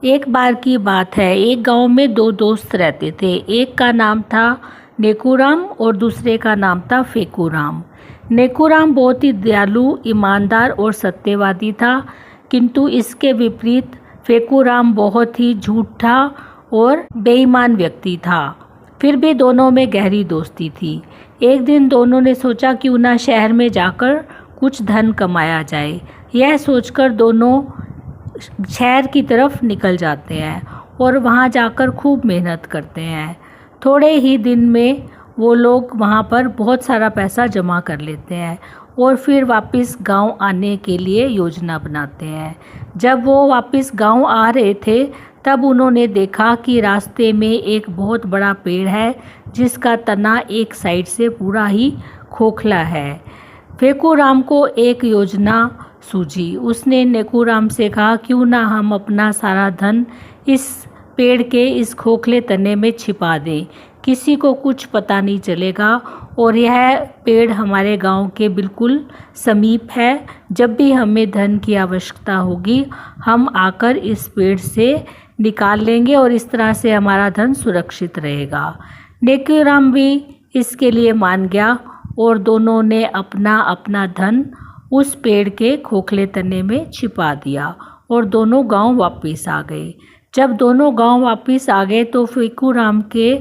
एक बार की बात है, एक गांव में दो दोस्त रहते थे। एक का नाम था नेकूराम और दूसरे का नाम था फेकूराम। नेकूराम बहुत ही दयालु, ईमानदार और सत्यवादी था, किंतु इसके विपरीत फेकूराम बहुत ही झूठा और बेईमान व्यक्ति था। फिर भी दोनों में गहरी दोस्ती थी। एक दिन दोनों ने सोचा क्यों ना शहर में जाकर कुछ धन कमाया जाए। यह सोचकर दोनों शहर की तरफ निकल जाते हैं और वहां जाकर खूब मेहनत करते हैं। थोड़े ही दिन में वो लोग वहां पर बहुत सारा पैसा जमा कर लेते हैं और फिर वापस गांव आने के लिए योजना बनाते हैं। जब वो वापस गांव आ रहे थे तब उन्होंने देखा कि रास्ते में एक बहुत बड़ा पेड़ है जिसका तना एक साइड से पूरा ही खोखला है। फेकूराम को एक योजना सूझी। उसने नेकूराम से कहा क्यों ना हम अपना सारा धन इस पेड़ के इस खोखले तने में छिपा दें, किसी को कुछ पता नहीं चलेगा और यह पेड़ हमारे गांव के बिल्कुल समीप है। जब भी हमें धन की आवश्यकता होगी हम आकर इस पेड़ से निकाल लेंगे और इस तरह से हमारा धन सुरक्षित रहेगा। नेकूराम भी इसके लिए मान गया और दोनों ने अपना अपना धन उस पेड़ के खोखले तने में छिपा दिया और दोनों गांव वापस आ गए। जब दोनों गांव वापस आ गए तो फेकूराम के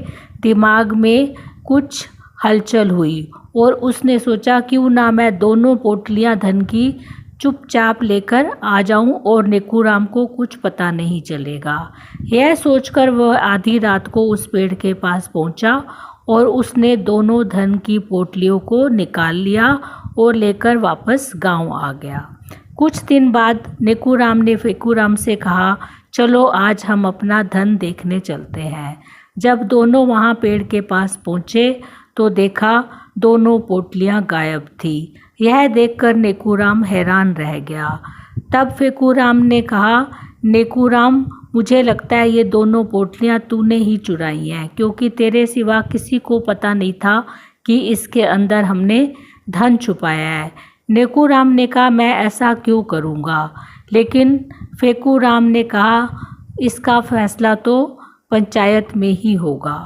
दिमाग में कुछ हलचल हुई और उसने सोचा क्यों ना मैं दोनों पोटलियां धन की चुपचाप लेकर आ जाऊं और नेकूराम को कुछ पता नहीं चलेगा। यह सोचकर वह आधी रात को उस पेड़ के पास पहुंचा और उसने दोनों धन की पोटलियों को निकाल लिया और लेकर वापस गांव आ गया। कुछ दिन बाद नेकूराम ने फेकूराम से कहा चलो आज हम अपना धन देखने चलते हैं। जब दोनों वहां पेड़ के पास पहुंचे तो देखा दोनों पोटलियां गायब थी। यह देखकर नेकूराम हैरान रह गया। तब फेकूराम ने कहा नेकूराम मुझे लगता है ये दोनों पोटलियां तूने ही चुराई हैं, क्योंकि तेरे सिवा किसी को पता नहीं था कि इसके अंदर हमने धन छुपाया है। नेकूराम ने कहा मैं ऐसा क्यों करूँगा, लेकिन फेकूराम ने कहा इसका फैसला तो पंचायत में ही होगा।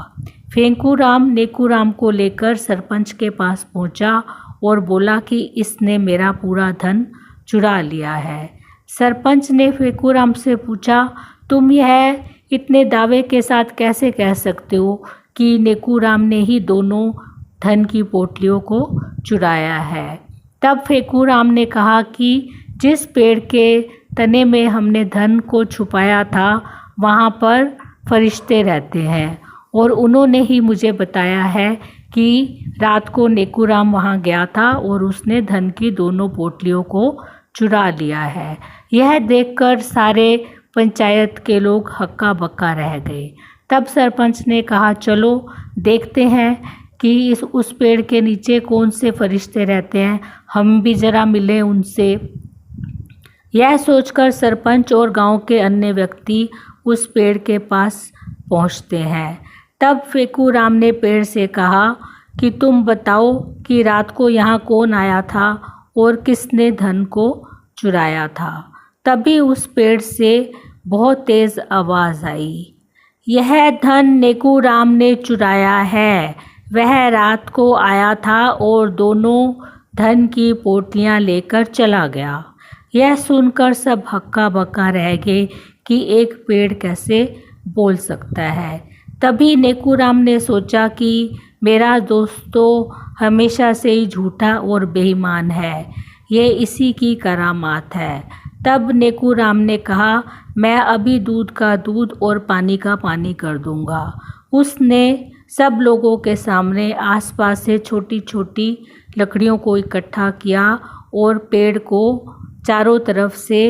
फेकूराम नेकूराम को लेकर सरपंच के पास पहुंचा और बोला कि इसने मेरा पूरा धन चुरा लिया है। सरपंच ने फेकूराम से पूछा तुम यह इतने दावे के साथ कैसे कह सकते हो कि नेकूराम ने ही दोनों धन की पोटलियों को चुराया है। तब फेकूराम ने कहा कि जिस पेड़ के तने में हमने धन को छुपाया था वहाँ पर फरिश्ते रहते हैं और उन्होंने ही मुझे बताया है कि रात को नेकूराम वहाँ गया था और उसने धन की दोनों पोटलियों को चुरा लिया है। यह देखकर सारे पंचायत के लोग हक्का बक्का रह गए। तब सरपंच ने कहा चलो देखते हैं कि उस पेड़ के नीचे कौन से फरिश्ते रहते हैं, हम भी ज़रा मिलें उनसे। यह सोचकर सरपंच और गांव के अन्य व्यक्ति उस पेड़ के पास पहुंचते हैं। तब फेकूराम ने पेड़ से कहा कि तुम बताओ कि रात को यहाँ कौन आया था और किसने धन को चुराया था। तभी उस पेड़ से बहुत तेज़ आवाज़ आई, यह धन नेकूराम ने चुराया है। वह रात को आया था और दोनों धन की पोटलियां लेकर चला गया। यह सुनकर सब हक्का बक्का रह गए कि एक पेड़ कैसे बोल सकता है। तभी नेकूराम ने सोचा कि मेरा दोस्त तो हमेशा से ही झूठा और बेईमान है, ये इसी की करामात है। तब नेकूराम ने कहा मैं अभी दूध का दूध और पानी का पानी कर दूंगा। उसने सब लोगों के सामने आसपास से छोटी छोटी लकड़ियों को इकट्ठा किया और पेड़ को चारों तरफ से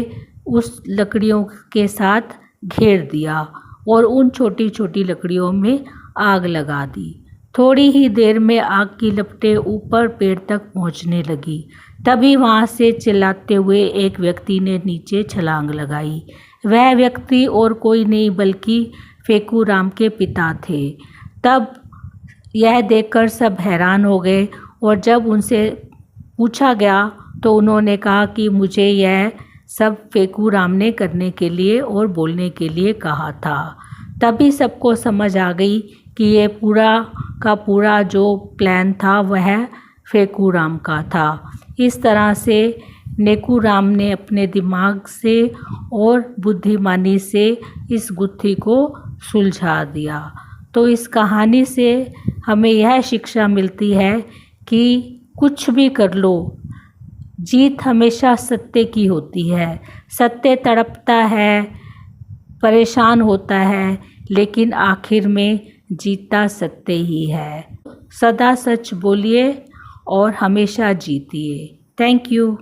उस लकड़ियों के साथ घेर दिया और उन छोटी छोटी लकड़ियों में आग लगा दी। थोड़ी ही देर में आग की लपटें ऊपर पेड़ तक पहुंचने लगी। तभी वहां से चिल्लाते हुए एक व्यक्ति ने नीचे छलांग लगाई। वह व्यक्ति और कोई नहीं बल्कि फेकूराम के पिता थे। तब यह देखकर सब हैरान हो गए और जब उनसे पूछा गया तो उन्होंने कहा कि मुझे यह सब फेकू राम ने करने के लिए और बोलने के लिए कहा था। तभी सबको समझ आ गई कि ये पूरा का पूरा जो प्लान था वह फेकू राम का था। इस तरह से नेकू राम ने अपने दिमाग से और बुद्धिमानी से इस गुत्थी को सुलझा दिया। तो इस कहानी से हमें यह शिक्षा मिलती है कि कुछ भी कर लो, जीत हमेशा सत्य की होती है। सत्य तड़पता है, परेशान होता है, लेकिन आखिर में जीतता सत्य ही है। सदा सच बोलिए और हमेशा जीतिए। Thank you.